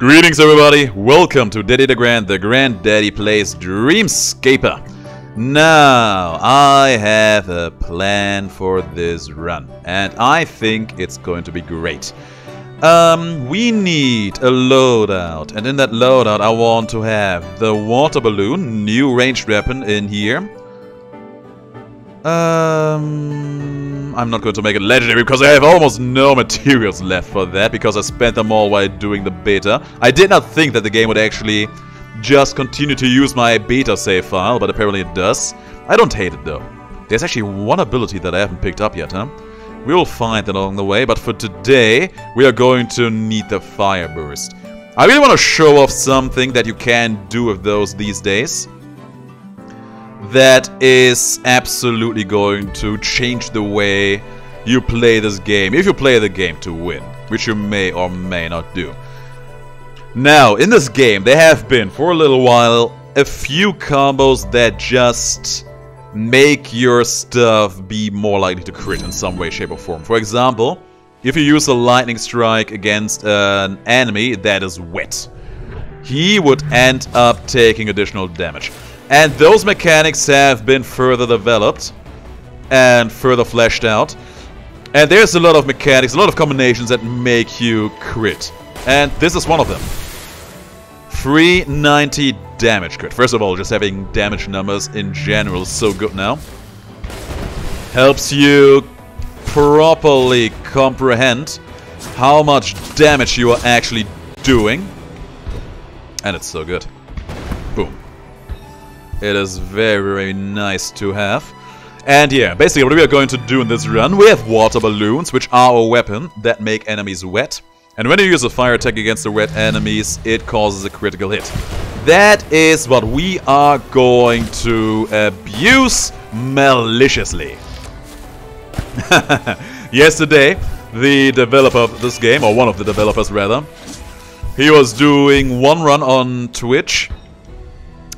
Greetings everybody, welcome to Daddy DeGrand, the Granddaddy Plays Dreamscaper. Now, I have a plan for this run, and I think it's going to be great. We need a loadout, and in that loadout I want to have the water balloon, new ranged weapon in here. I'm not going to make it legendary because I have almost no materials left for that because I spent them all while doing the beta. I did not think that the game would actually just continue to use my beta save file, but apparently it does. I don't hate it though. There's actually one ability that I haven't picked up yet, huh? We will find it along the way, but for today we are going to need the fire burst. I really want to show off something that you can do with those these days. That is absolutely going to change the way you play this game, if you play the game to win, which you may or may not do. Now, in this game, there have been, for a little while, a few combos that just make your stuff be more likely to crit in some way, shape or form. For example, if you use a lightning strike against an enemy that is wet, he would end up taking additional damage. And those mechanics have been further developed and further fleshed out. And there's a lot of mechanics, a lot of combinations that make you crit. And this is one of them. 390 damage crit. First of all, just having damage numbers in general is so good now. Helps you properly comprehend how much damage you are actually doing. And it's so good. Boom. It is very, very nice to have. And yeah, basically what we are going to do in this run, we have water balloons, which are a weapon that make enemies wet. And when you use a fire attack against the wet enemies, it causes a critical hit. That is what we are going to abuse maliciously. Yesterday, the developer of this game, or one of the developers rather, he was doing one run on Twitch,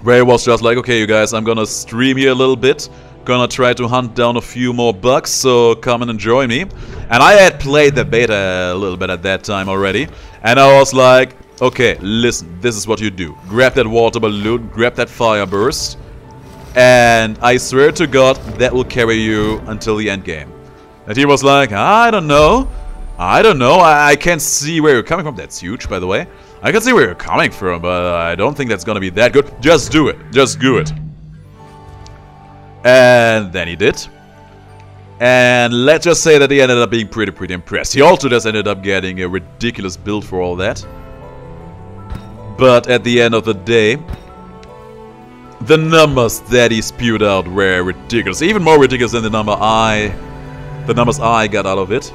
where he was just like, okay you guys, I'm gonna stream here a little bit, gonna try to hunt down a few more bugs, so come and enjoy me. And I had played the beta a little bit at that time already, and I was like, okay, listen, this is what you do. Grab that water balloon, grab that fire burst, and I swear to God, that will carry you until the end game. And he was like, I don't know, I can't see where you're coming from. That's huge, by the way. I can see where you're coming from, but I don't think that's gonna be that good. Just do it. Just do it. And then he did. And let's just say that he ended up being pretty impressed. He also just ended up getting a ridiculous build for all that. But at the end of the day, the numbers that he spewed out were ridiculous. Even more ridiculous than the numbers I got out of it.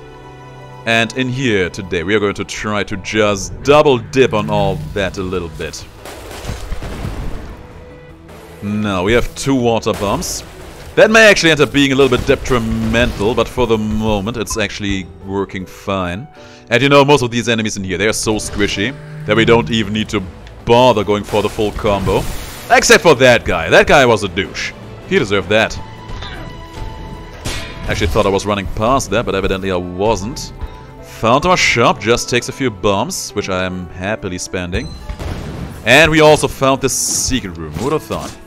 And in here today we are going to try to just double dip on all that a little bit. Now we have 2 water bombs. That may actually end up being a little bit detrimental, but for the moment it's actually working fine. And you know, most of these enemies in here, they are so squishy that we don't even need to bother going for the full combo. Except for that guy. That guy was a douche. He deserved that. Actually thought I was running past that, but evidently I wasn't. Found our shop, just takes a few bombs, which I am happily spending. And we also found this secret room. Who would have thought?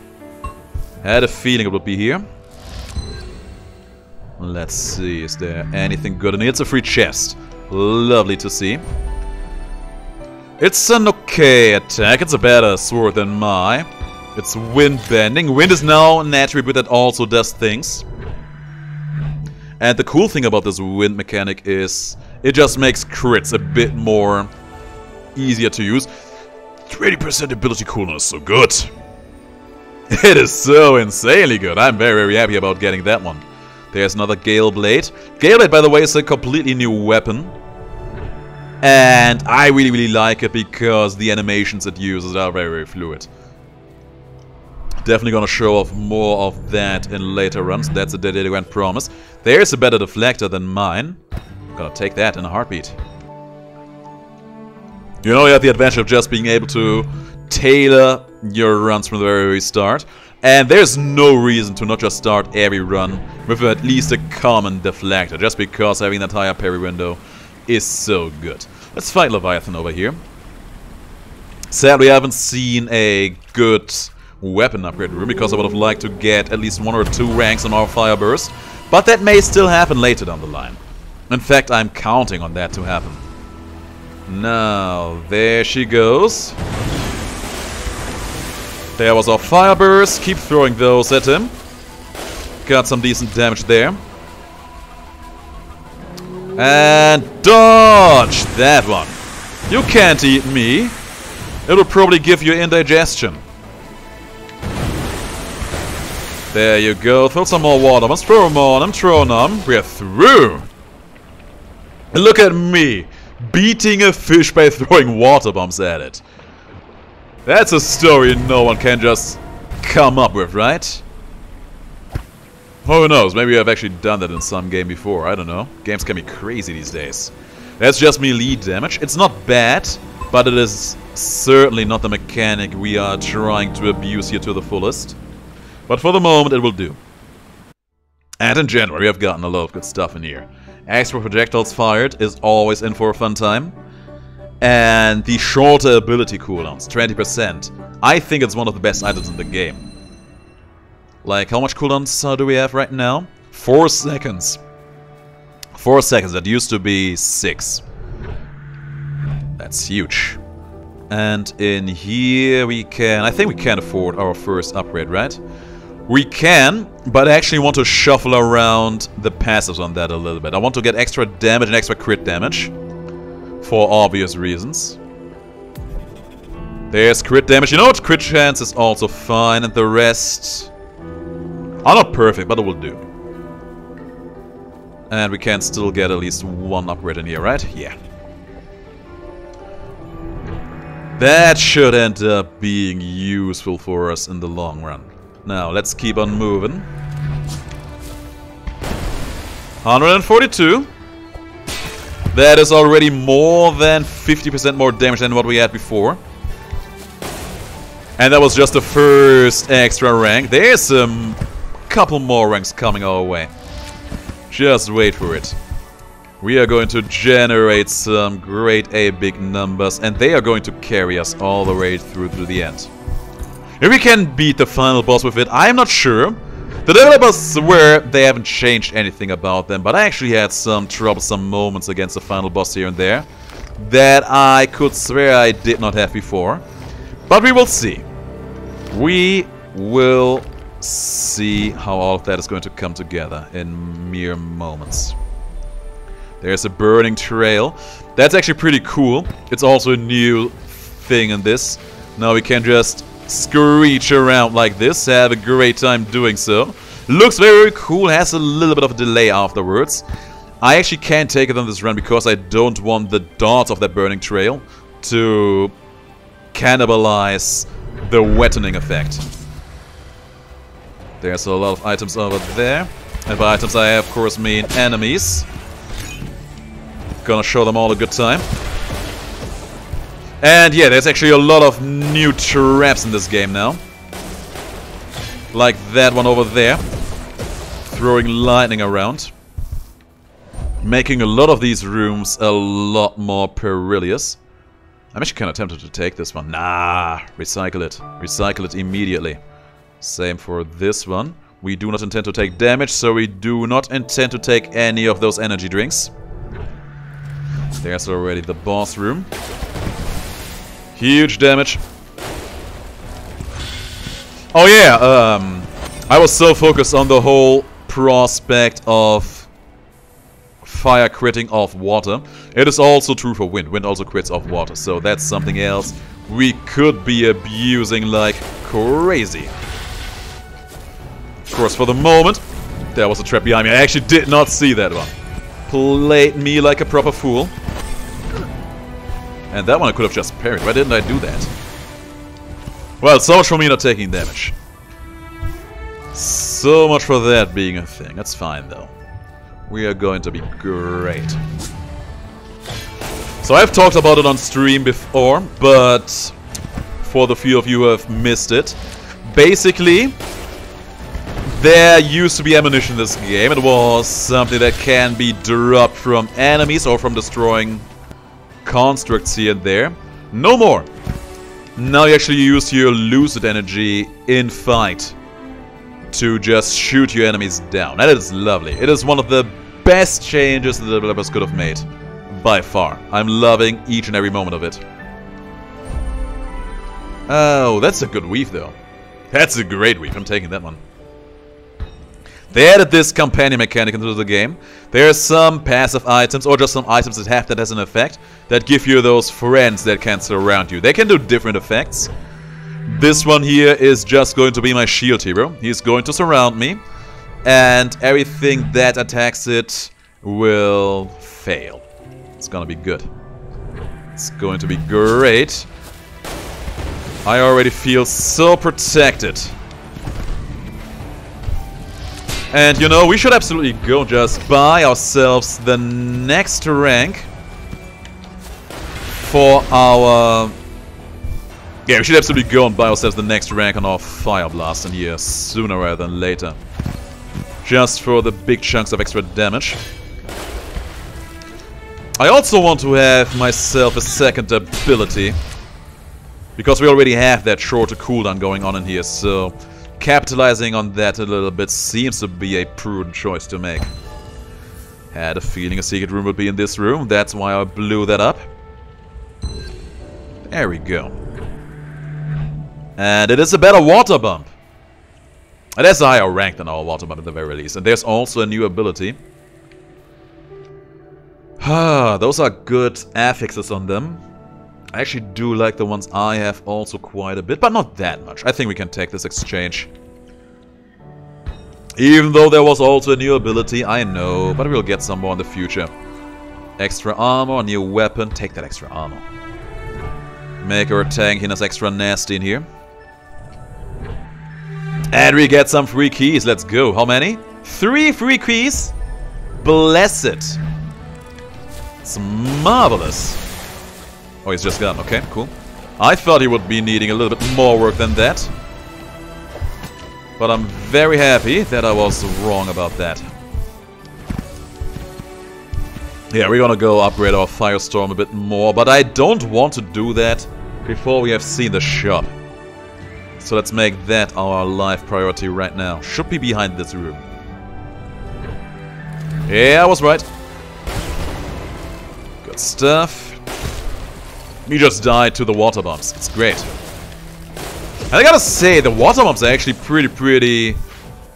Had a feeling it would be here. Let's see, is there anything good in here? It's a free chest. Lovely to see. It's an okay attack. It's a better sword than mine. It's wind bending. Wind is now an attribute that also does things. And the cool thing about this wind mechanic is it just makes crits a bit more easier to use. 20% ability coolness, so good. It is so insanely good. I'm very happy about getting that one. There's another Gale Blade. Gale Blade, by the way, is a completely new weapon. And I really like it because the animations it uses are very fluid. Definitely gonna show off more of that in later runs. That's a DeGrand promise. There's a better deflector than mine. Gonna take that in a heartbeat. You know, you have the advantage of just being able to tailor your runs from the very start. And there's no reason to not just start every run with at least a common deflector, just because having that higher parry window is so good. Let's fight Leviathan over here. Sadly, I haven't seen a good weapon upgrade room because I would have liked to get at least 1 or 2 ranks on our fire burst. But that may still happen later down the line. In fact, I'm counting on that to happen. Now, there she goes. There was our fire burst. Keep throwing those at him. Got some decent damage there. And dodge that one. You can't eat me. It'll probably give you indigestion. There you go. Throw some more water. Let's throw them on. I'm throwing them. We're through. And look at me. Beating a fish by throwing water bombs at it. That's a story no one can just come up with, right? Who knows? Maybe I've actually done that in some game before. I don't know. Games can be crazy these days. That's just melee damage. It's not bad, but it is certainly not the mechanic we are trying to abuse here to the fullest. But for the moment, it will do. And in general, we have gotten a lot of good stuff in here. Extra projectiles fired is always in for a fun time. And the shorter ability cooldowns, 20%. I think it's one of the best items in the game. Like, how much cooldowns do we have right now? 4 seconds. 4 seconds, that used to be 6. That's huge. And in here we can... I think we can afford our first upgrade, right? We can, but I actually want to shuffle around the passives on that a little bit. I want to get extra damage and extra crit damage. For obvious reasons. There's crit damage. You know what? Crit chance is also fine, and the rest are not perfect, but it will do. And we can still get at least 1 upgrade in here, right? Yeah. That should end up being useful for us in the long run. Now, let's keep on moving. 142. That is already more than 50% more damage than what we had before. And that was just the first extra rank. There's a couple more ranks coming our way. Just wait for it. We are going to generate some great big numbers, and they are going to carry us all the way through to the end. If we can beat the final boss with it, I'm not sure. The developers swear they haven't changed anything about them, but I actually had some troublesome moments against the final boss here and there that I could swear I did not have before. But we will see. We will see how all of that is going to come together in mere moments. There's a burning trail. That's actually pretty cool. It's also a new thing in this. Now we can just screech around like this, have a great time doing so. Looks very cool, has a little bit of a delay afterwards. I actually can't take it on this run because I don't want the darts of that burning trail to cannibalize the wettening effect. There's a lot of items over there. And by items I of course mean enemies. Gonna show them all a good time. And yeah, there's actually a lot of new traps in this game now. Like that one over there. Throwing lightning around. Making a lot of these rooms a lot more perilous. I'm actually kind of tempted to take this one. Nah, recycle it. Recycle it immediately. Same for this one. We do not intend to take damage, so we do not intend to take any of those energy drinks. There's already the boss room. Huge damage. Oh yeah, I was so focused on the whole prospect of fire critting off water. It is also true for wind. Wind also crits off water, so that's something else we could be abusing like crazy. Of course, for the moment, there was a trap behind me. I actually did not see that one. Played me like a proper fool. And that one I could have just parried. Why didn't I do that? Well, so much for me not taking damage. So much for that being a thing. That's fine, though. We are going to be great. So I've talked about it on stream before, but for the few of you who have missed it, basically, there used to be ammunition in this game. It was something that can be dropped from enemies or from destroying constructs here and there. No more. Now you actually use your Lucid energy in fight to just shoot your enemies down. That is lovely. It is one of the best changes the developers could have made. By far. I'm loving each and every moment of it. Oh, that's a good weave though. That's a great weave. I'm taking that one. They added this companion mechanic into the game. There are some passive items, or just some items that have that as an effect, that give you those friends that can surround you. They can do different effects. This one here is just going to be my shield hero. He's going to surround me, and everything that attacks it will fail. It's gonna be good. It's going to be great. I already feel so protected. And you know, we should absolutely go just buy ourselves the next rank for our... Yeah, we should absolutely go and buy ourselves the next rank on our Fire Blast in here sooner rather than later. Just for the big chunks of extra damage. I also want to have myself a second ability, because we already have that shorter cooldown going on in here, so... capitalizing on that a little bit seems to be a prudent choice to make. Had a feeling a secret room would be in this room, that's why I blew that up. There we go. And it is a better water bump. It has a higher rank than our water bump at the very least. And there's also a new ability. Those are good affixes on them. I actually do like the ones I have also quite a bit, but not that much. I think we can take this exchange. Even though there was also a new ability, I know, but we'll get some more in the future. Extra armor, new weapon, take that extra armor. Make our tankiness extra nasty in here. And we get some free keys, let's go. How many? 3 free keys? Bless it. It's marvelous. Oh, he's just gone. Okay, cool. I thought he would be needing a little bit more work than that. But I'm very happy that I was wrong about that. Yeah, we're gonna go upgrade our Firestorm a bit more, but I don't want to do that before we have seen the shop. So let's make that our life priority right now. Should be behind this room. Yeah, I was right. Good stuff. We just died to the water bombs. It's great. And I gotta say, the water bombs are actually pretty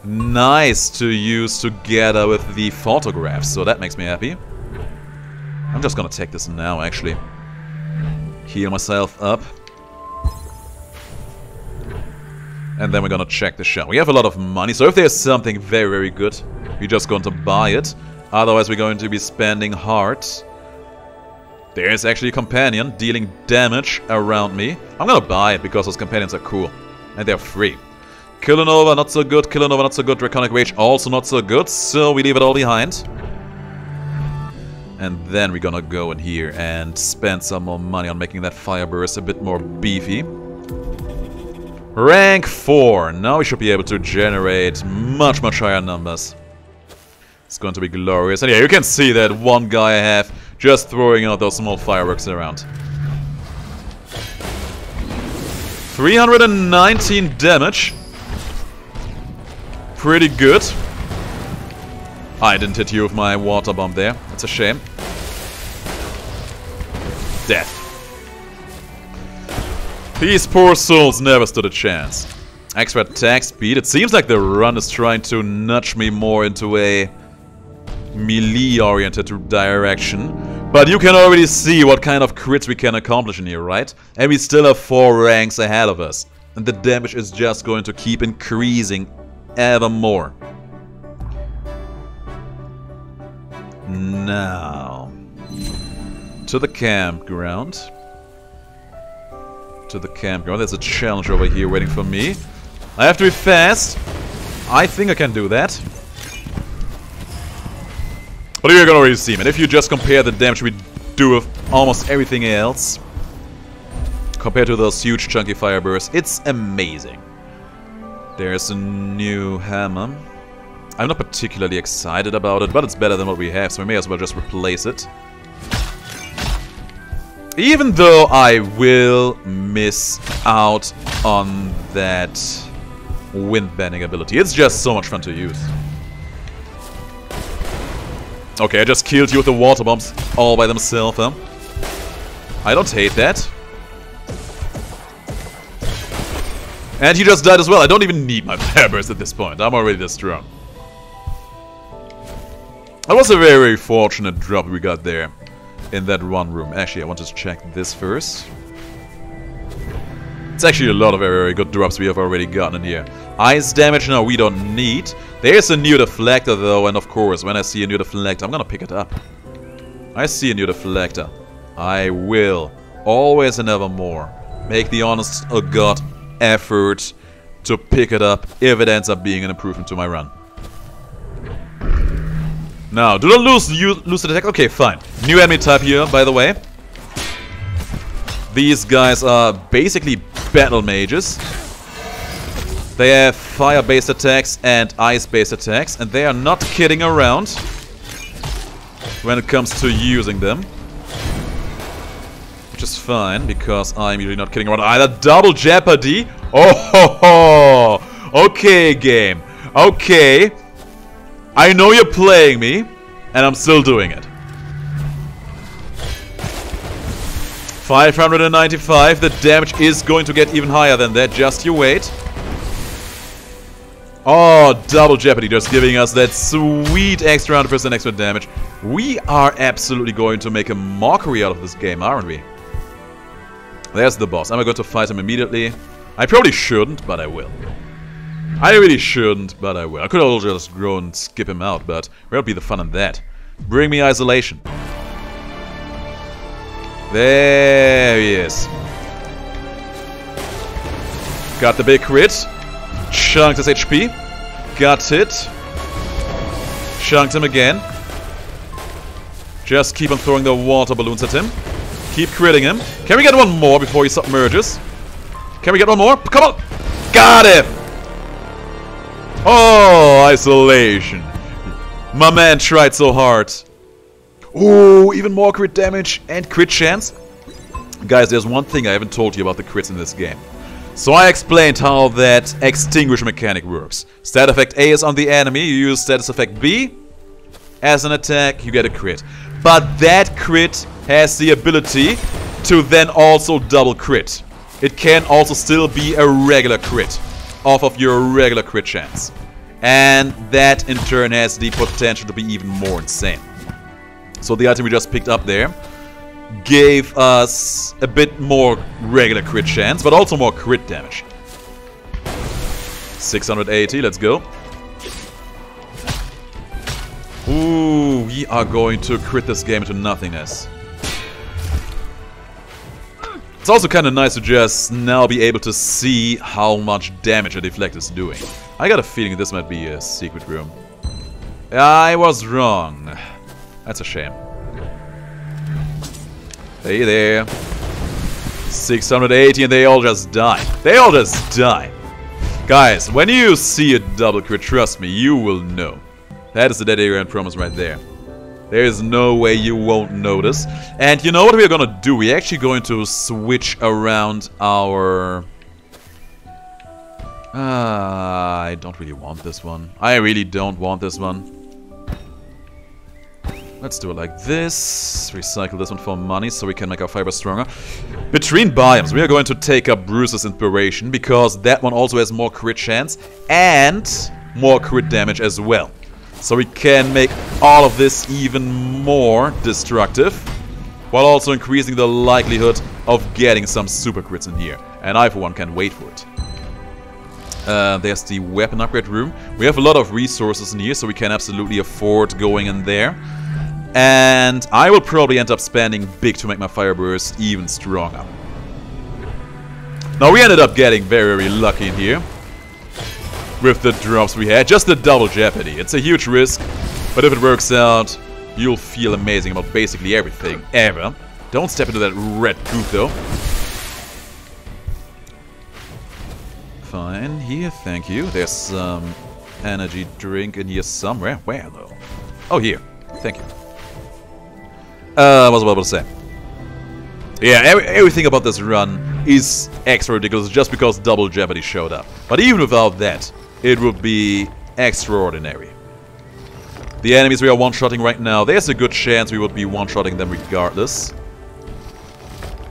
nice to use together with the photographs, so that makes me happy. I'm just gonna take this now, actually. Heal myself up. And then we're gonna check the shop. We have a lot of money, so if there's something very good, we're just going to buy it. Otherwise, we're going to be spending hearts. There's actually a companion dealing damage around me. I'm gonna buy it because those companions are cool. And they're free. Killanova, not so good. Killanova, not so good. Draconic Rage, also not so good. So we leave it all behind. And then we're gonna go in here and spend some more money on making that Fire Burst a bit more beefy. Rank 4. Now we should be able to generate much higher numbers. It's going to be glorious. And yeah, you can see that one guy I have just throwing out those small fireworks around. 319 damage. Pretty good. I didn't hit you with my water bomb there. That's a shame. Death. These poor souls never stood a chance. Extra attack speed. It seems like the run is trying to nudge me more into a melee-oriented direction. But you can already see what kind of crits we can accomplish in here, right? And we still have 4 ranks ahead of us. And the damage is just going to keep increasing ever more. Now, to the campground. To the campground. There's a challenge over here waiting for me. I have to be fast. I think I can do that. But you're gonna already see, man. If you just compare the damage we do with almost everything else, compared to those huge chunky fire bursts, it's amazing. There's a new hammer. I'm not particularly excited about it, but it's better than what we have, so we may as well just replace it. Even though I will miss out on that wind bending ability. It's just so much fun to use. Okay, I just killed you with the water bombs all by themselves, huh? I don't hate that. And you just died as well. I don't even need my fire burst at this point. I'm already this strong. That was a very, very fortunate drop we got there in that one room. Actually, I want to check this first. It's actually a lot of very, very good drops we have already gotten in here. Ice damage, no, we don't need. There's a new deflector though, and of course, when I see a new deflector, I'm gonna pick it up. I see a new deflector. I will, always and ever more, make the honest to God effort to pick it up if it ends up being an improvement to my run. Now, do not lose Lucid attack. Okay, fine. New enemy type here, by the way. These guys are basically battle mages. They have fire-based attacks and ice-based attacks, and they are not kidding around when it comes to using them. Which is fine, because I'm usually not kidding around either. Double jeopardy! Oh ho ho! Okay, game. Okay. I know you're playing me, and I'm still doing it. 595, the damage is going to get even higher than that, just you wait. Oh, double jeopardy, just giving us that sweet extra 100% extra damage. We are absolutely going to make a mockery out of this game, aren't we? There's the boss. Am I going to fight him immediately? I probably shouldn't, but I will. I really shouldn't, but I will. I could also just go and skip him out, but where'll be the fun in that? Bring me isolation. There he is. Got the big crit. Chunked his HP. Got it. Chunked him again. Just keep on throwing the water balloons at him. Keep critting him. Can we get one more before he submerges? Can we get one more? Come on! Got him! Oh, isolation. My man tried so hard. Ooh, even more crit damage and crit chance. Guys, there's one thing I haven't told you about the crits in this game. So I explained how that extinguish mechanic works. Stat effect A is on the enemy, you use status effect B. As an attack, you get a crit. But that crit has the ability to then also double crit. It can also still be a regular crit off of your regular crit chance. And that in turn has the potential to be even more insane. So the item we just picked up there gave us a bit more regular crit chance, but also more crit damage. 680, let's go. Ooh, we are going to crit this game into nothingness. It's also kind of nice to just now be able to see how much damage a deflect is doing. I got a feeling this might be a secret room. I was wrong. That's a shame. Hey there. 680 and they all just die. They all just die. Guys, when you see a double crit, trust me, you will know. That is the DeGrand promise right there. There is no way you won't notice. And you know what we're gonna do? We're actually going to switch around our... I don't really want this one. I really don't want this one. Let's do it like this. Recycle this one for money so we can make our fiber stronger. Between biomes, we are going to take up Bruce's inspiration because that one also has more crit chance and more crit damage as well. So we can make all of this even more destructive while also increasing the likelihood of getting some super crits in here. And I, for one, can't wait for it. There's the weapon upgrade room. We have a lot of resources in here, so we can absolutely afford going in there. And I will probably end up spending big to make my fire burst even stronger. Now, we ended up getting very, very lucky in here with the drops we had. Just the double jeopardy. It's a huge risk, but if it works out, you'll feel amazing about basically everything, ever. Don't step into that red goop, though. Fine, here, thank you. There's some energy drink in here somewhere. Where, though? Oh, here. Thank you. What was I about to say? Yeah, everything about this run is extra ridiculous just because Double Jeopardy showed up. But even without that, it would be extraordinary. The enemies we are one-shotting right now, there's a good chance we would be one-shotting them regardless.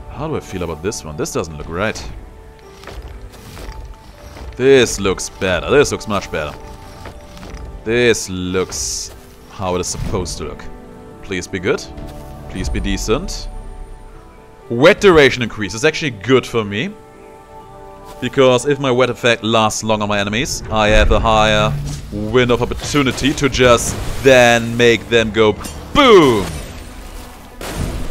How do I feel about this one? This doesn't look right. This looks better. This looks much better. This looks how it is supposed to look. Please be good. Please be decent. Wet duration increase is actually good for me. Because if my wet effect lasts long on my enemies, I have a higher window of opportunity to just then make them go boom!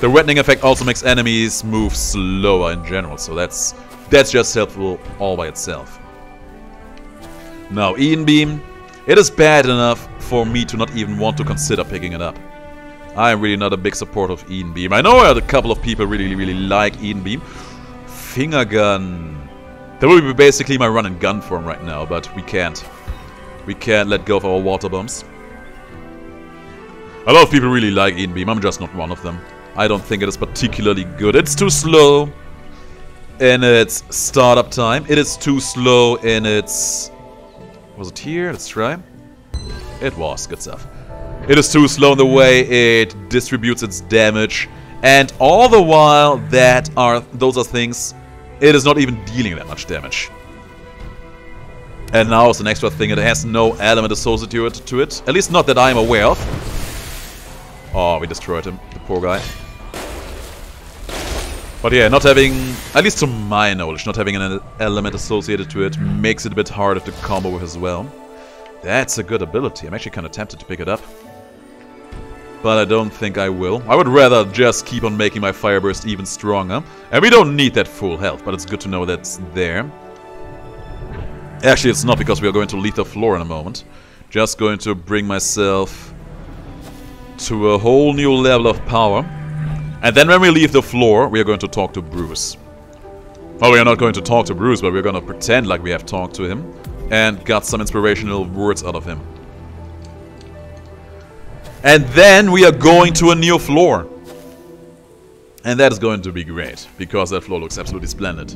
The wetting effect also makes enemies move slower in general, so that's just helpful all by itself. Now, Eden Beam, it is bad enough for me to not even want to consider picking it up. I am really not a big supporter of Eden Beam. I know a couple of people really like Eden Beam. Finger Gun. That would be basically my run and gun form right now, but we can't. We can't let go of our water bombs. A lot of people really like Eden Beam. I'm just not one of them. I don't think it is particularly good. It's too slow in its startup time. It is too slow in its... Was it here? Let's try. It was. Good stuff. It is too slow in the way it distributes its damage. And all the while those are things... It is not even dealing that much damage. And now it's an extra thing. It has no element associated to it. At least not that I'm aware of. Oh, we destroyed him. The poor guy. But yeah, not having, at least to my knowledge, not having an element associated to it makes it a bit harder to combo with as well. That's a good ability. I'm actually kind of tempted to pick it up. But I don't think I will. I would rather just keep on making my Fire Burst even stronger. And we don't need that full health, but it's good to know that's there. Actually, it's not, because we are going to leave the floor in a moment. Just going to bring myself to a whole new level of power. And then when we leave the floor, we are going to talk to Bruce. Well, we are not going to talk to Bruce, but we're going to pretend like we have talked to him and got some inspirational words out of him. And then we are going to a new floor. And that is going to be great, because that floor looks absolutely splendid.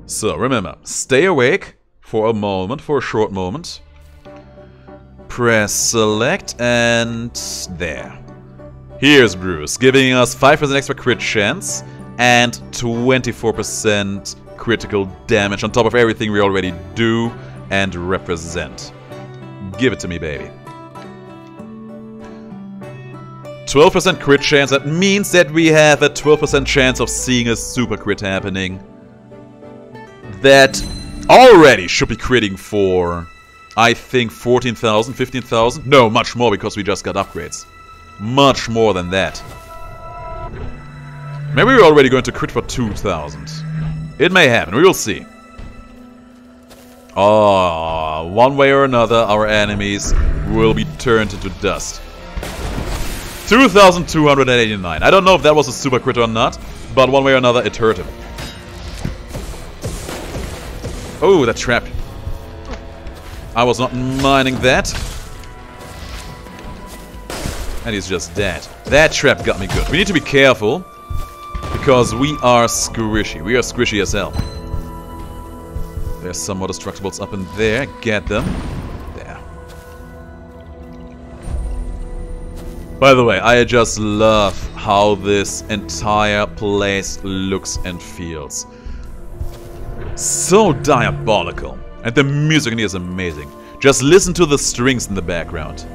So, remember, stay awake for a moment, for a short moment. Press select, and there. Here's Bruce, giving us 5% extra crit chance and 24% critical damage on top of everything we already do and represent. Give it to me, baby. 12% crit chance, that means that we have a 12% chance of seeing a super crit happening. That already should be critting for, I think, 14,000, 15,000? No, much more, because we just got upgrades. Much more than that. Maybe we're already going to crit for 2,000. It may happen, we will see. Oh, one way or another, our enemies will be turned into dust. 2,289. I don't know if that was a super crit or not, but one way or another, it hurt him. Oh, that trap. I was not minding that. And he's just dead. That trap got me good. We need to be careful, because we are squishy. We are squishy as hell. There's some more destructibles up in there. Get them. There. By the way, I just love how this entire place looks and feels. So diabolical. And the music in here is amazing. Just listen to the strings in the background.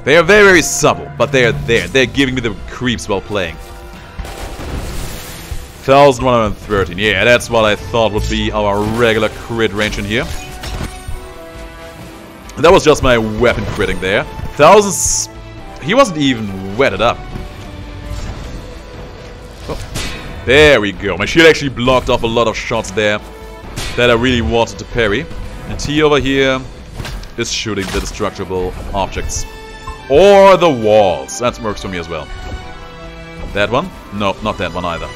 They are very, very subtle, but they are there. They're giving me the creeps while playing. 1,113. Yeah, that's what I thought would be our regular crit range in here. And that was just my weapon critting there. Thousands... He wasn't even wetted up. Oh, there we go. My shield actually blocked off a lot of shots there that I really wanted to parry. And he over here is shooting the destructible objects. Or the walls. That works for me as well. That one? No, not that one either.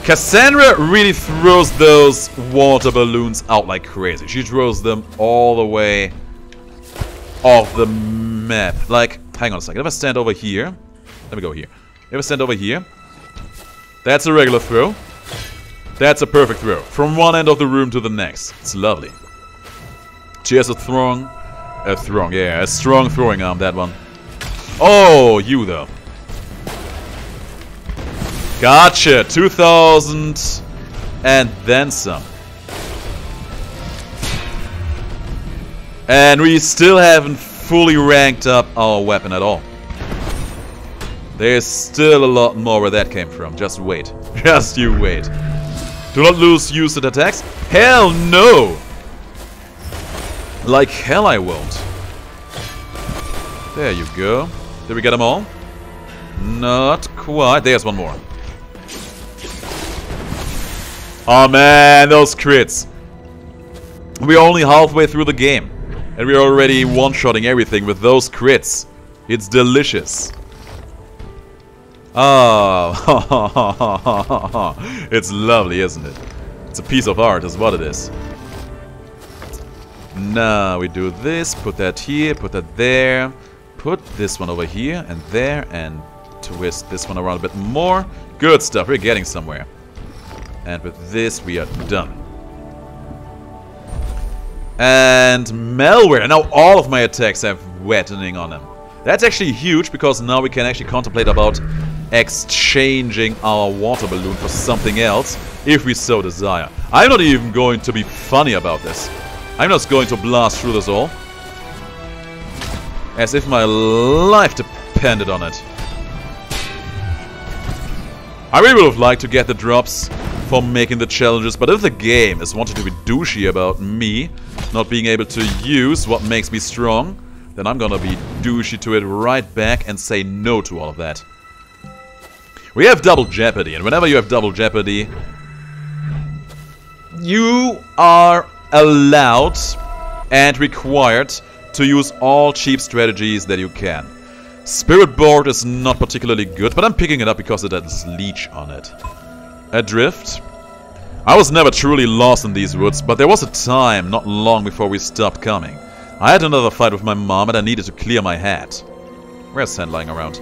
Cassandra really throws those water balloons out like crazy. She throws them all the way off the map. Like, hang on a second. If I stand over here... Let me go here. If I stand over here... That's a regular throw. That's a perfect throw. From one end of the room to the next. It's lovely. She has a strong, yeah, a strong throwing arm, that one. Oh, you though. Gotcha. 2,000 and then some. And we still haven't fully ranked up our weapon at all. There's still a lot more where that came from. Just wait. Just you wait. Do not lose used attacks. Hell no! Like hell I won't. There you go. Did we get them all? Not quite. There's one more. Oh man, those crits. We're only halfway through the game. And we're already one-shotting everything with those crits. It's delicious. Oh, it's lovely, isn't it? It's a piece of art, is what it is. Now we do this, put that here, put that there, put this one over here and there, and twist this one around a bit more. Good stuff, we're getting somewhere. And with this, we are done. And malware. Now all of my attacks have wettening on them. That's actually huge, because now we can actually contemplate about exchanging our water balloon for something else, if we so desire. I'm not even going to be funny about this. I'm just going to blast through this all, as if my life depended on it. I really would have liked to get the drops for making the challenges, but if the game is wanting to be douchey about me not being able to use what makes me strong, then I'm gonna be douchey to it right back and say no to all of that. We have double jeopardy, and whenever you have double jeopardy, you are allowed and required to use all cheap strategies that you can. Spirit board is not particularly good, but I'm picking it up because it has leech on it. Adrift. I was never truly lost in these woods, but there was a time not long before we stopped coming. I had another fight with my mom and I needed to clear my head. Where's sand lying around?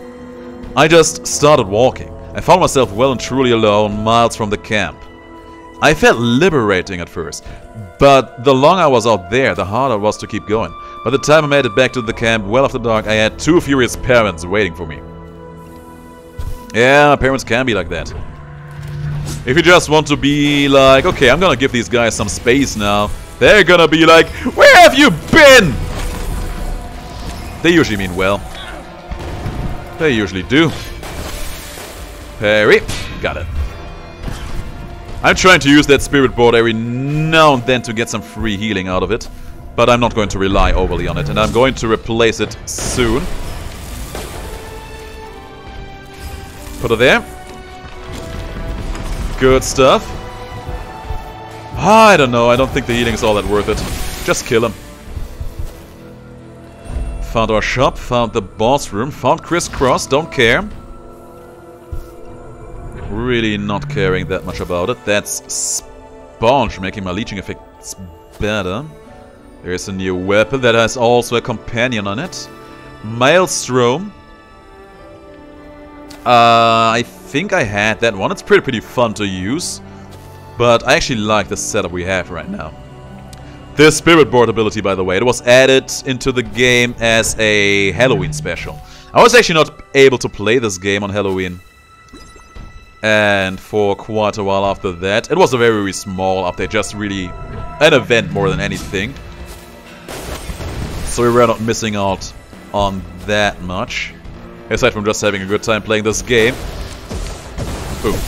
I just started walking. I found myself well and truly alone, miles from the camp. I felt liberating at first, but the longer I was out there, the harder it was to keep going. By the time I made it back to the camp, well after dark, I had 2 furious parents waiting for me. Yeah, my parents can be like that. If you just want to be like, okay, I'm gonna give these guys some space now, they're gonna be like, where have you been? They usually mean well. They usually do. Parry. Got it. I'm trying to use that spirit board every now and then to get some free healing out of it. But I'm not going to rely overly on it. And I'm going to replace it soon. Put it there. Good stuff. I don't know. I don't think the healing is all that worth it. Just kill him. Found our shop. Found the boss room. Found crisscross. Don't care. Really not caring that much about it. That's sponge, making my leeching effects better. There's a new weapon that has also a companion on it. Maelstrom. I think I had that one. It's pretty fun to use. But I actually like the setup we have right now. This spirit board ability, by the way, it was added into the game as a Halloween special. I was actually not able to play this game on Halloween. And for quite a while after that. It was a very small update, just really an event more than anything. So we were not missing out on that much. Aside from just having a good time playing this game. Boom.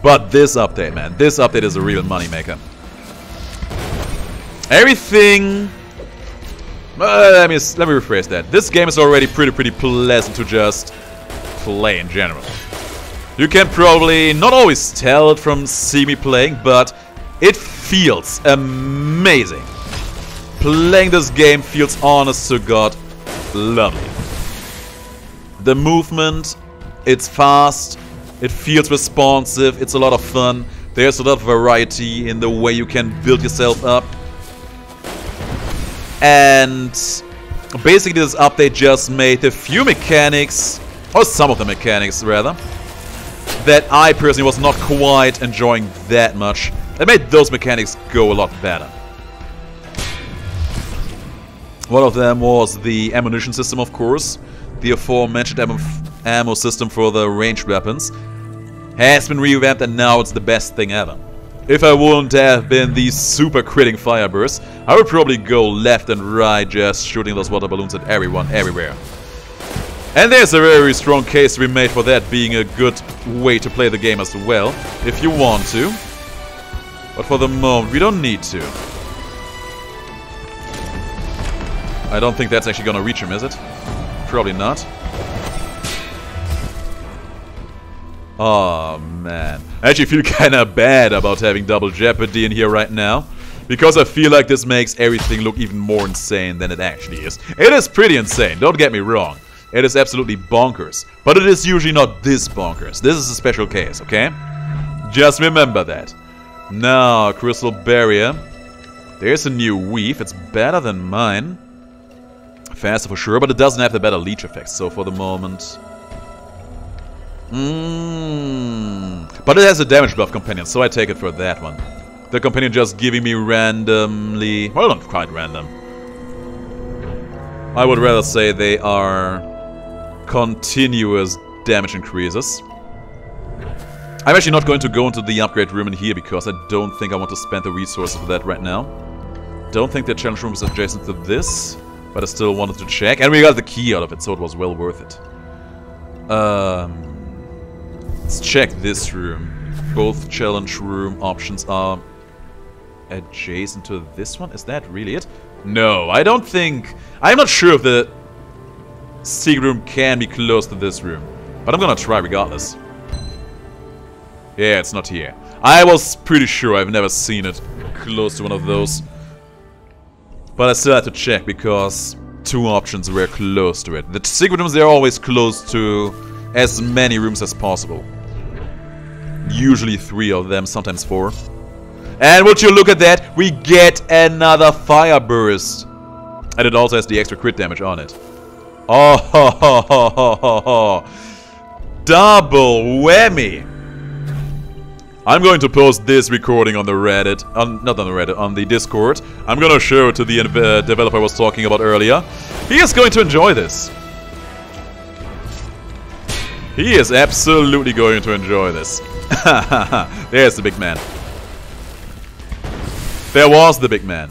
But this update, man, this update is a real moneymaker. Everything... let me rephrase that. This game is already pretty pleasant to just play in general. You can probably not always tell it from see me playing, but it feels amazing. Playing this game feels honest to God lovely. The movement, it's fast, it feels responsive, it's a lot of fun. There's a lot of variety in the way you can build yourself up. And Basically, this update just made a few mechanics, or some of the mechanics rather, that I personally was not quite enjoying that much. It made those mechanics go a lot better. One of them was the ammunition system, of course. The aforementioned ammo system for the ranged weapons has been revamped, and now it's the best thing ever. If I wouldn't have been these super critting fire bursts, I would probably go left and right just shooting those water balloons at everyone, everywhere. And there's a very strong case to be made for that being a good way to play the game as well, if you want to. But for the moment, we don't need to. I don't think that's actually gonna reach him, is it? Probably not. Oh man, I actually feel kinda bad about having double jeopardy in here right now, because I feel like this makes everything look even more insane than it actually is. It is pretty insane, don't get me wrong. It is absolutely bonkers, but it is usually not this bonkers. This is a special case, okay? Just remember that. Now, crystal barrier. There's a new weave, it's better than mine. Faster for sure, but it doesn't have the better leech effects, so for the moment... But it has a damage buff companion, so I take it for that one. The companion just giving me randomly... Well, not quite random. I would rather say they are continuous damage increases. I'm actually not going to go into the upgrade room in here because I don't think I want to spend the resources for that right now. Don't think the challenge room is adjacent to this, but I still wanted to check. And we got the key out of it, so it was well worth it. Let's check this room. Both challenge room options are adjacent to this one. Is that really it? No, I don't think... I'm not sure if the secret room can be close to this room. But I'm gonna try regardless. Yeah, it's not here. I was pretty sure I've never seen it close to one of those. But I still had to check because two options were close to it. The secret rooms, they're always close to as many rooms as possible. Usually 3 of them, sometimes 4. And would you look at that, we get another fire burst. And it also has the extra crit damage on it. Oh, ho, ho, ho, ho, ho, ho. Double whammy. I'm going to post this recording on the Reddit, not on the Reddit, on the Discord. I'm going to show it to the developer I was talking about earlier. He is going to enjoy this. He is absolutely going to enjoy this. There's the big man. There was the big man.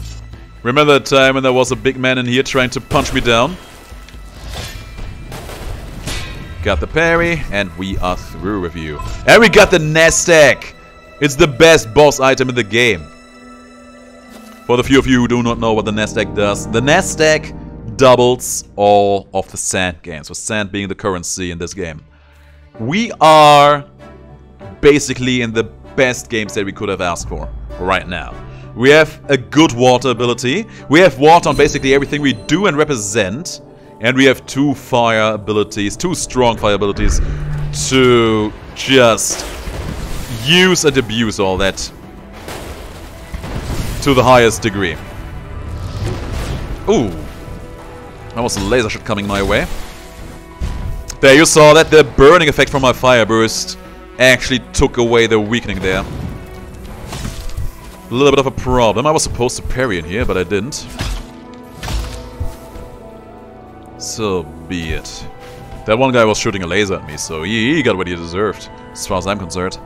Remember that time when there was a big man in here trying to punch me down? Got the parry, and we are through with you. And we got the nest egg! It's the best boss item in the game. For the few of you who do not know what the nest egg does, the nest egg doubles all of the sand gains, with sand being the currency in this game. We are basically in the best games that we could have asked for right now. We have a good water ability. We have water on basically everything we do and represent. And we have 2 fire abilities, 2 strong fire abilities to just use and abuse all that to the highest degree. Ooh. That was a laser shot coming my way. There, you saw that. The burning effect from my fire burst actually took away the weakening there. A little bit of a problem. I was supposed to parry in here, but I didn't. So be it. That one guy was shooting a laser at me, so he got what he deserved, as far as I'm concerned.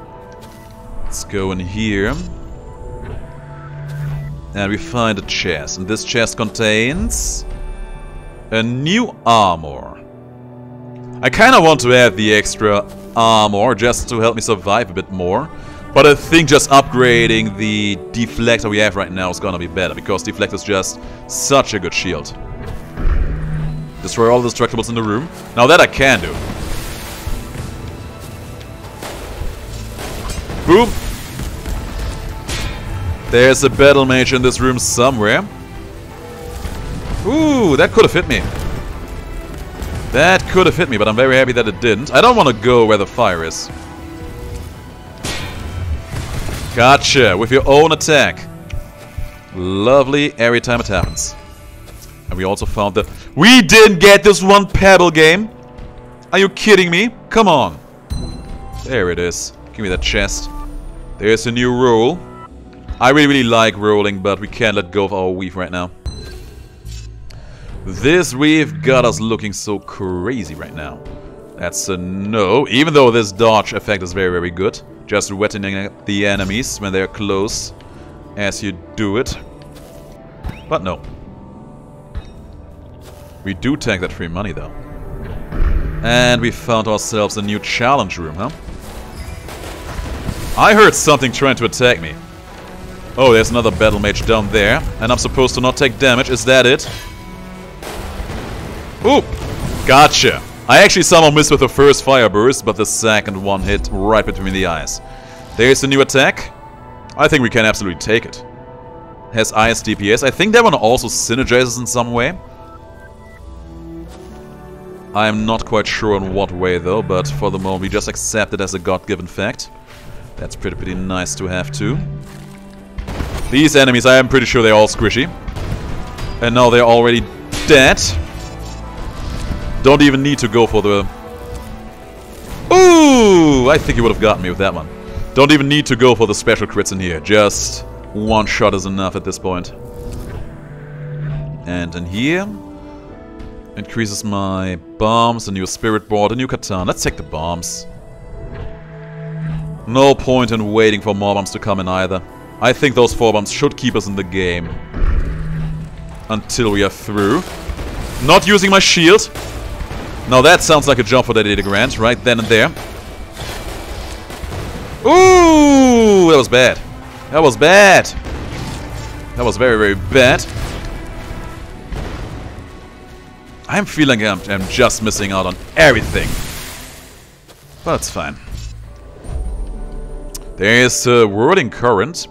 Let's go in here. And we find a chest. And this chest contains a new armor. I kind of want to have the extra armor just to help me survive a bit more. But I think just upgrading the deflector we have right now is gonna be better, because deflector is just such a good shield. Destroy all the destructibles in the room. Now that I can do. Boom! There's a battle mage in this room somewhere. Ooh, that could have hit me. That could have hit me, but I'm very happy that it didn't. I don't want to go where the fire is. Gotcha, with your own attack. Lovely every time it happens. And we also found the... We didn't get this one pebble game! Are you kidding me? Come on! There it is. Give me that chest. There's a new roll. I really like rolling, but we can't let go of our weave right now. This weave got us looking so crazy right now. That's a no. Even though this dodge effect is very good. Just wetting the enemies when they're close as you do it. But no. We do take that free money though. And we found ourselves a new challenge room, huh? I heard something trying to attack me. Oh, there's another battle mage down there. And I'm supposed to not take damage. Is that it? Ooh! Gotcha! I actually somehow missed with the first fire burst, but the second one hit right between the eyes. There's a new attack. I think we can absolutely take it. Has ice DPS. I think that one also synergizes in some way. I am not quite sure in what way though, but for the moment we just accept it as a god-given fact. That's pretty nice to have too. These enemies, I am pretty sure they're all squishy. And now they're already dead. Don't even need to go for the... Ooh! I think he would have gotten me with that one. Don't even need to go for the special crits in here. Just one shot is enough at this point. And in here... Increases my bombs, a new spirit board, a new katana. Let's take the bombs. No point in waiting for more bombs to come in either. I think those 4 bombs should keep us in the game. Until we are through. Not using my shield. Now that sounds like a jump for the DeGrand, right then and there. Ooh! That was bad. That was bad. That was very bad. I'm feeling I'm just missing out on everything. But it's fine. There's a whirling current.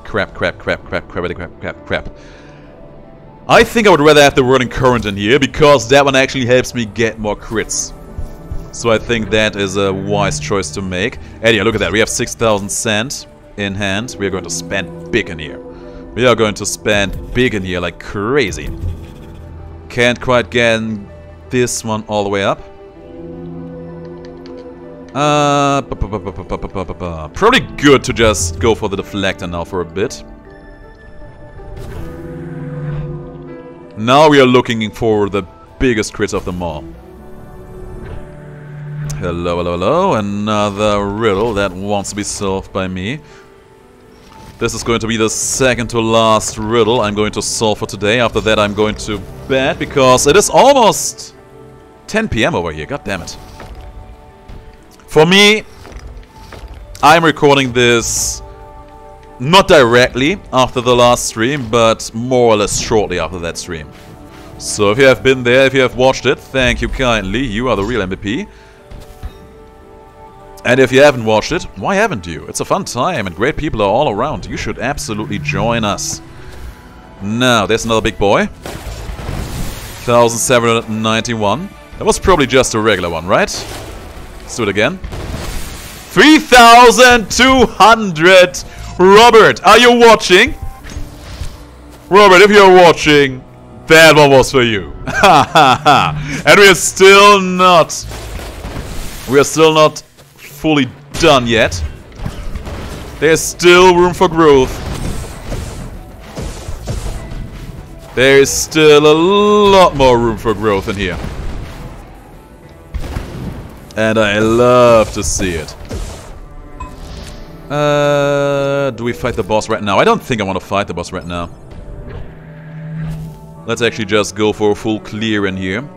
Crap. I think I would rather have the whirling current in here, because that one actually helps me get more crits. So I think that is a wise choice to make. And yeah, look at that. We have 6,000 sand in hand. We are going to spend big in here. We are going to spend big in here like crazy. Can't quite get this one all the way up. Probably good to just go for the deflector now for a bit. Now we are looking for the biggest crits of them all. Hello. Another riddle that wants to be solved by me. This is going to be the second to last riddle I'm going to solve for today. After that I'm going to bed, because it is almost 10 PM over here. God damn it. For me, I'm recording this not directly after the last stream, but more or less shortly after that stream. So if you have been there, if you have watched it, thank you kindly. You are the real MVP. And if you haven't watched it, why haven't you? It's a fun time and great people are all around. You should absolutely join us. Now, there's another big boy. 1,791. That was probably just a regular one, right? Let's do it again. 3,200! Robert, are you watching? Robert, if you're watching, that one was for you. And we are still not fully done yet. There's still room for growth. There is still a lot more room for growth in here. And I love to see it. Do we fight the boss right now? I don't think I want to fight the boss right now. Let's actually just go for a full clear in here.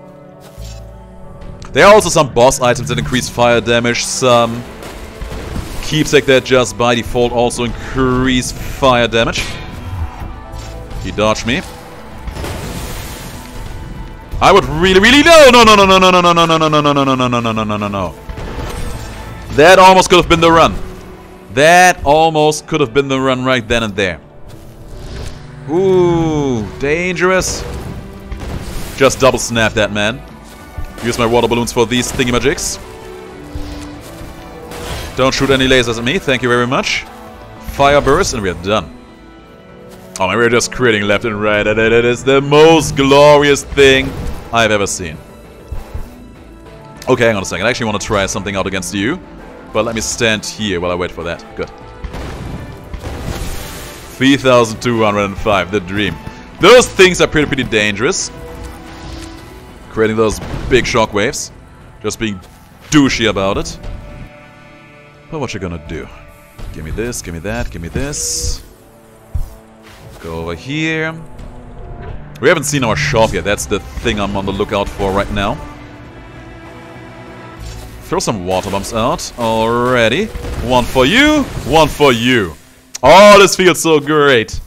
There are also some boss items that increase fire damage, some keepsake that just by default also increase fire damage. He dodged me. I would really no. That almost could have been the run. That almost could have been the run right then and there. Ooh, dangerous. Just double snap that man. Use my water balloons for these thingy-majigs. Don't shoot any lasers at me, thank you very much. Fire burst and we are done. Oh man, we're just critting left and right, and it is the most glorious thing I've ever seen. Okay, hang on a second. I actually want to try something out against you. But let me stand here while I wait for that. Good. 3,205, the dream. Those things are pretty dangerous. Creating those big shockwaves. Just being douchey about it. But what you gonna do? Give me this, give me that, give me this. Go over here. We haven't seen our shop yet. That's the thing I'm on the lookout for right now. Throw some water bombs out. Already. One for you, one for you. Oh, this feels so great.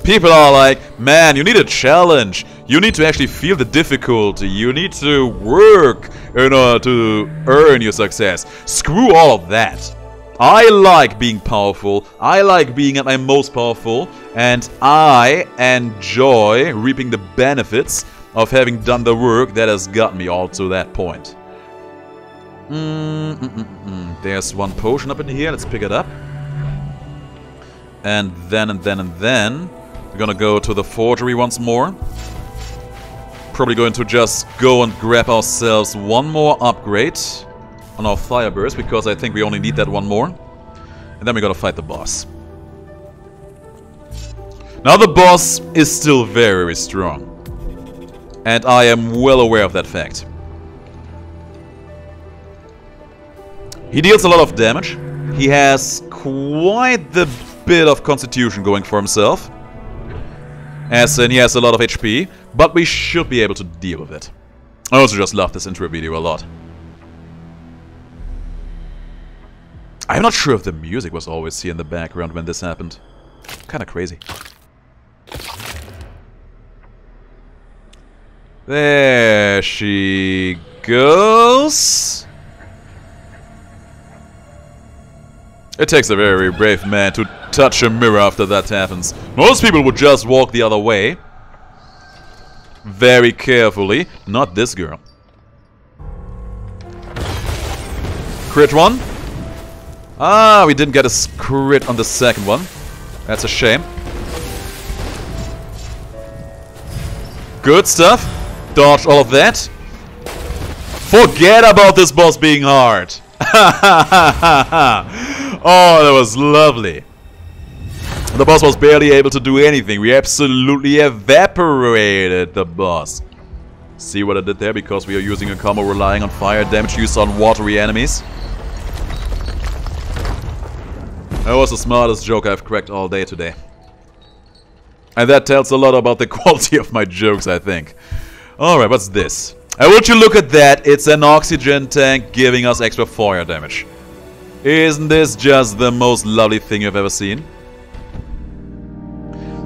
People are like, man, you need a challenge. You need to actually feel the difficulty. You need to work in order to earn your success. Screw all of that. I like being powerful. I like being at my most powerful. And I enjoy reaping the benefits of having done the work that has gotten me all to that point. There's one potion up in here. Let's pick it up. And then we're gonna go to the forgery once more. Probably going to just go and grab ourselves one more upgrade on our Fireburst, because I think we only need that one more. And then we're gonna fight the boss. Now the boss is still very strong. And I am well aware of that fact. He deals a lot of damage. He has quite the bit of constitution going for himself. As in, he has a lot of HP, but we should be able to deal with it. I also just love this intro video a lot. I'm not sure if the music was always here in the background when this happened. Kinda crazy. There she goes. It takes a very brave man to touch a mirror after that happens. Most people would just walk the other way. Very carefully. Not this girl. Crit one. Ah, we didn't get a crit on the second one. That's a shame. Good stuff. Dodge all of that. Forget about this boss being hard. Oh, that was lovely. The boss was barely able to do anything. We absolutely evaporated the boss. See what I did there? Because we are using a combo relying on fire damage used on watery enemies. That was the smartest joke I've cracked all day today. And that tells a lot about the quality of my jokes, I think. Alright, what's this? And would you look at that? It's an oxygen tank giving us extra fire damage. Isn't this just the most lovely thing you've ever seen?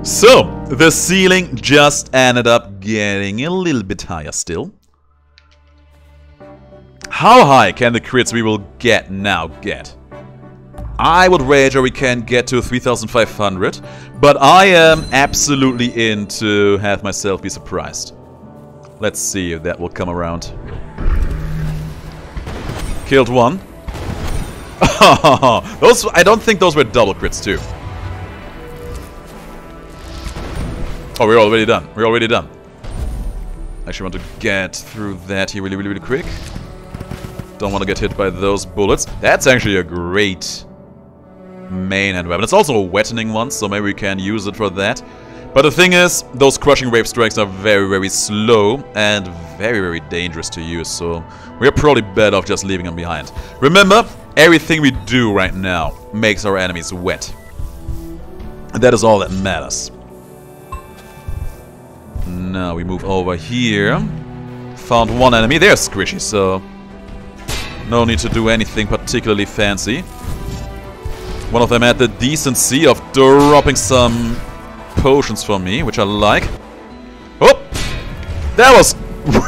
So, the ceiling just ended up getting a little bit higher still. How high can the crits we will get now get? I would wager we can get to 3,500, but I am absolutely in to have myself be surprised. Let's see if that will come around. Killed one. Those, I don't think those were double crits too. Oh, we're already done. We're already done. Actually want to get through that here really quick. Don't want to get hit by those bullets. That's actually a great main hand weapon. It's also a wettening one, so maybe we can use it for that. But the thing is, those crushing wave strikes are very slow and very dangerous to use, so we're probably better off just leaving them behind. Remember, everything we do right now makes our enemies wet. And that is all that matters. Now we move over here. Found one enemy. They're squishy, so no need to do anything particularly fancy. One of them had the decency of dropping some potions for me, which I like. Oh! That was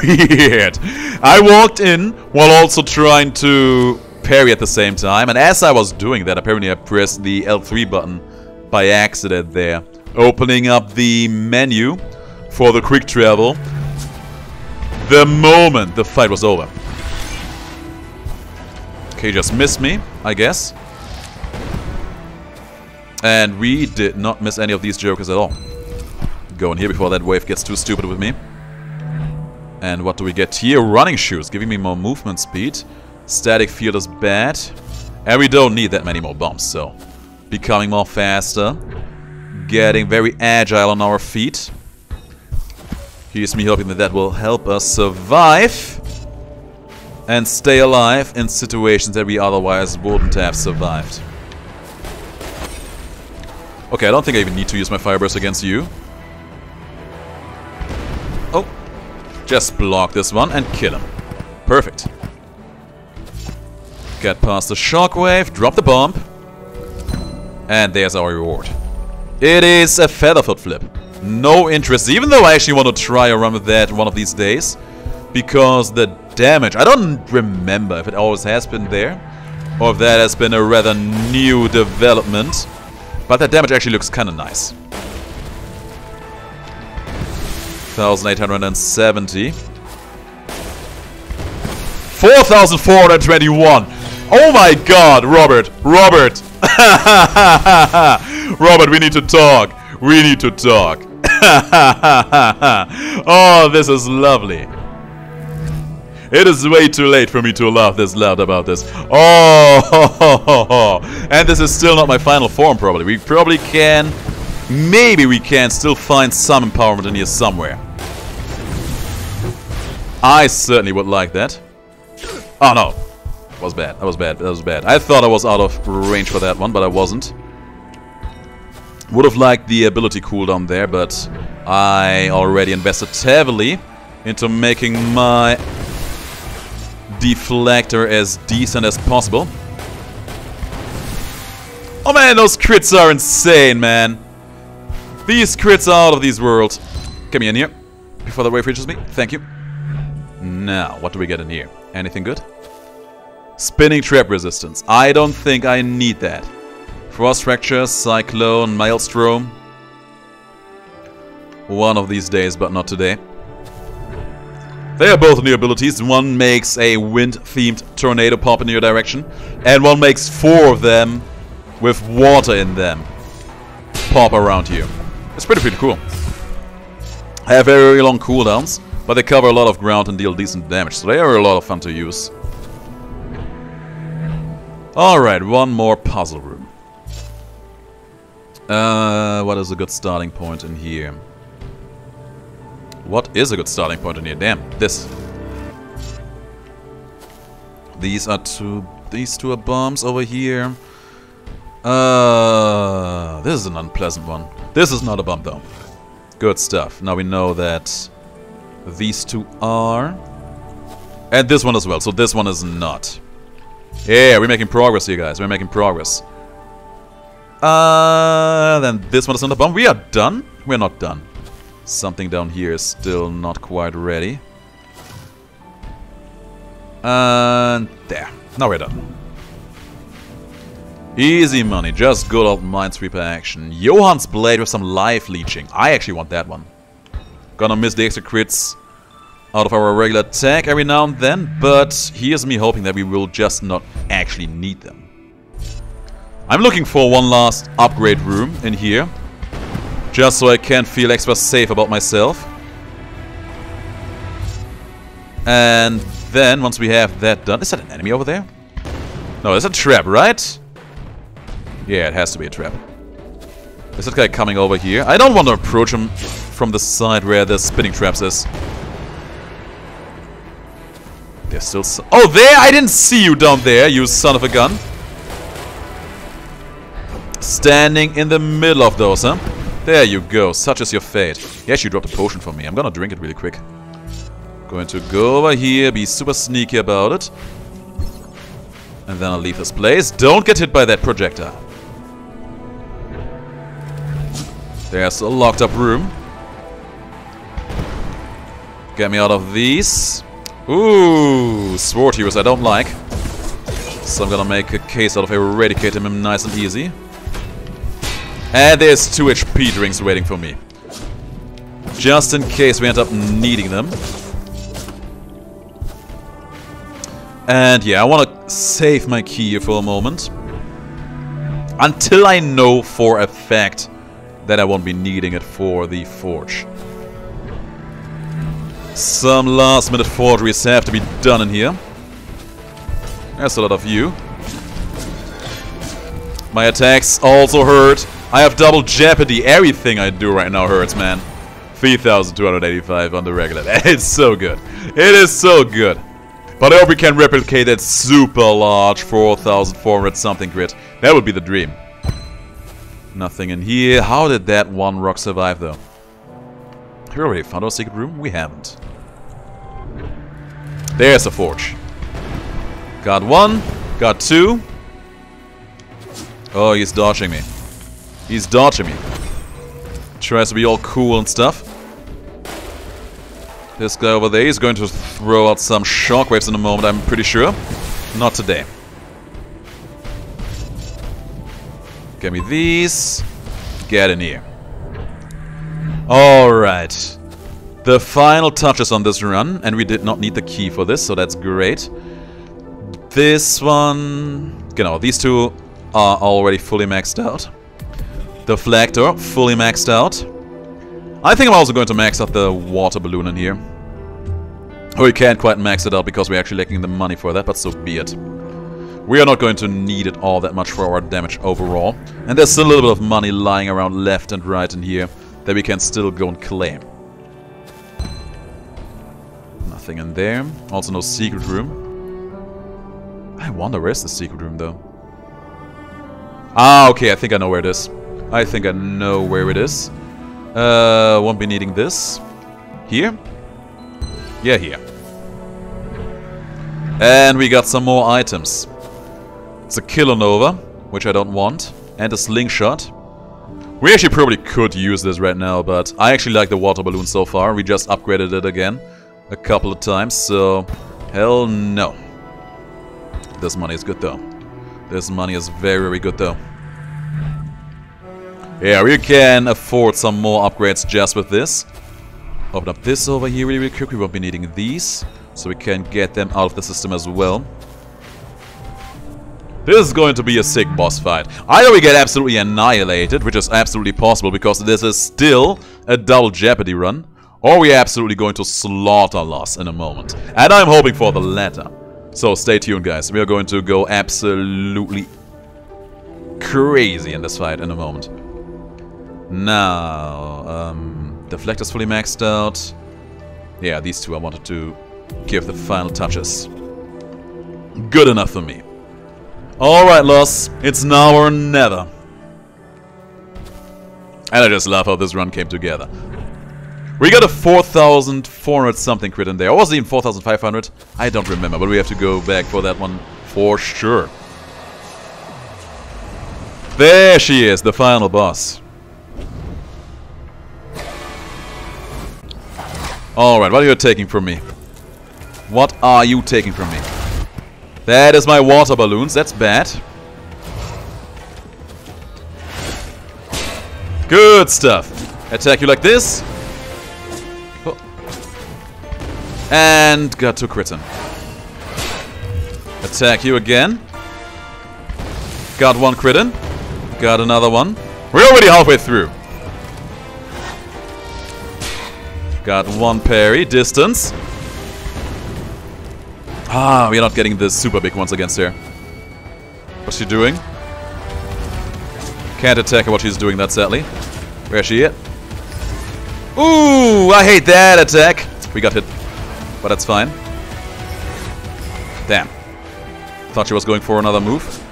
weird! I walked in while also trying to parry at the same time, and as I was doing that, apparently I pressed the L3 button by accident there, opening up the menu for the quick travel the moment the fight was over. Okay, just missed me, I guess. And we did not miss any of these jokers at all. Go in here before that wave gets too stupid with me. And what do we get here? Running shoes, giving me more movement speed. Static field is bad. And we don't need that many more bombs, so... becoming more faster. Getting very agile on our feet. Here's me hoping that that will help us survive. And stay alive in situations that we otherwise wouldn't have survived. Okay, I don't think I even need to use my fireburst against you. Oh. Just block this one and kill him. Perfect. Get past the shockwave, drop the bomb. And there's our reward. It is a featherfoot flip. No interest, even though I actually want to try a run with that one of these days. Because the damage, I don't remember if it always has been there. Or if that has been a rather new development. But that damage actually looks kind of nice. 1,870. 4,421. Oh my god, Robert. Robert. Robert, we need to talk. We need to talk. Oh, this is lovely. It is way too late for me to laugh this loud about this. Oh, and this is still not my final form, probably. We probably can, maybe we can still find some empowerment in here somewhere. I certainly would like that. Oh no, that was bad. That was bad. That was bad. I thought I was out of range for that one, but I wasn't. Would have liked the ability cooldown there, but I already invested heavily into making my deflector as decent as possible. Oh man, those crits are insane, man. These crits are out of this world. Get me in here before the wave reaches me. Thank you. Now, what do we get in here? Anything good? Spinning trap resistance. I don't think I need that. Frost fracture, cyclone, maelstrom. One of these days, but not today. They are both new abilities. One makes a wind-themed tornado pop in your direction, and one makes 4 of them with water in them pop around you. It's pretty cool. I have very long cooldowns, but they cover a lot of ground and deal decent damage, so they are a lot of fun to use. Alright, one more puzzle room. What is a good starting point in here? What is a good starting point in here? Damn, this. These are these two are bombs over here. This is an unpleasant one. This is not a bomb though. Good stuff. Now we know that these two are. And this one as well, so this one is not. Yeah, we're making progress here, guys. We're making progress. Then this one is not a bomb. We are done? We're not done. Something down here is still not quite ready. And there. Now we're done. Easy money. Just good old Minesweeper action. Johann's Blade with some life leeching. I actually want that one. Gonna miss the extra crits out of our regular attack every now and then, but here's me hoping that we will just not actually need them. I'm looking for one last upgrade room in here, just so I can feel extra safe about myself. And then, once we have that done... Is that an enemy over there? No, it's a trap, right? Yeah, it has to be a trap. Is that guy coming over here? I don't want to approach him from the side where the spinning traps is. There's still oh, there! I didn't see you down there, you son of a gun. Standing in the middle of those, huh? There you go. Such is your fate. He actually dropped a potion for me. I'm gonna drink it really quick. Going to go over here, be super sneaky about it. And then I'll leave this place. Don't get hit by that projectile. There's a locked up room. Get me out of these. Ooh, sword heroes I don't like. So I'm gonna make a case out of eradicating him nice and easy. And there's 2 HP drinks waiting for me. Just in case we end up needing them. And yeah, I want to save my key here for a moment. Until I know for a fact that I won't be needing it for the forge. Some last minute forgeries have to be done in here. There's a lot of you. My attacks also hurt. I have double jeopardy. Everything I do right now hurts, man. 3,285 on the regular. It's so good. It is so good. But I hope we can replicate that super large 4,400 something crit. That would be the dream. Nothing in here. How did that one rock survive, though? Have we already found our secret room? We haven't. There's a forge. Got one. Got two. Oh, he's dodging me. He's dodging me. Tries to be all cool and stuff. This guy over there is going to throw out some shockwaves in a moment, I'm pretty sure. Not today. Give me these. Get in here. Alright. The final touches on this run, and we did not need the key for this, so that's great. This one... You know, these two are already fully maxed out. The Flactor, fully maxed out. I think I'm also going to max out the water balloon in here. We can't quite max it out because we're actually lacking the money for that, but so be it. We are not going to need it all that much for our damage overall. And there's still a little bit of money lying around left and right in here that we can still go and claim. Nothing in there. Also no secret room. I wonder where's the secret room though. Ah, okay, I think I know where it is. I think I know where it is. Won't be needing this. Here? Yeah, here. And we got some more items. It's a Kilonova, which I don't want. And a slingshot. We actually probably could use this right now, but I actually like the water balloon so far. We just upgraded it again a couple of times, so hell no. This money is good though. This money is very, very good though. Yeah, we can afford some more upgrades just with this. Open up this over here really quick. We won't be needing these, so we can get them out of the system as well. This is going to be a sick boss fight. Either we get absolutely annihilated, which is absolutely possible because this is still a double jeopardy run, or we're absolutely going to slaughter Loss in a moment. And I'm hoping for the latter. So stay tuned, guys. We are going to go absolutely crazy in this fight in a moment. Now, Deflector's fully maxed out. Yeah, these two I wanted to give the final touches. Good enough for me. Alright, Loss. It's now or never. And I just love how this run came together. We got a 4,400 something crit in there. Or was it even 4,500? I don't remember, but we have to go back for that one for sure. There she is, the final boss. Alright, what are you taking from me? What are you taking from me? That is my water balloons, that's bad. Good stuff. Attack you like this. Oh. And got to crit him. Attack you again. Got one crit in. Got another one. We're already halfway through. Got one parry, distance. Ah, we're not getting the super big ones against her. What's she doing? Can't attack her what she's doing that sadly. Where's she at? Ooh, I hate that attack. We got hit, but that's fine. Damn. Thought she was going for another move.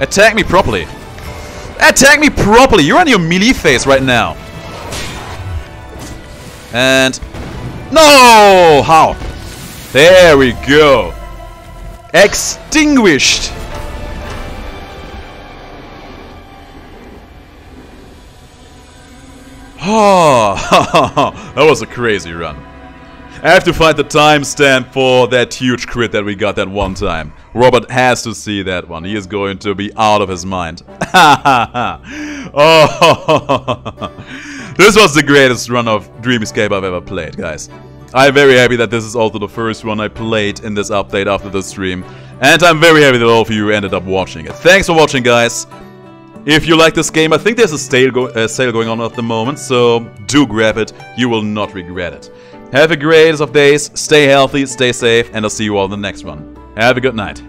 Attack me properly. Attack me properly. You're on your melee phase right now. And... No! How? There we go. Extinguished. Oh, that was a crazy run. I have to find the timestamp for that huge crit that we got that one time. Robert has to see that one. He is going to be out of his mind. Oh, this was the greatest run of Dreamscape I've ever played, guys. I'm very happy that this is also the first one I played in this update after the stream. And I'm very happy that all of you ended up watching it. Thanks for watching, guys. If you like this game, I think there's a sale going on at the moment, so do grab it. You will not regret it. Have a great of days, stay healthy, stay safe, and I'll see you all in the next one. Have a good night.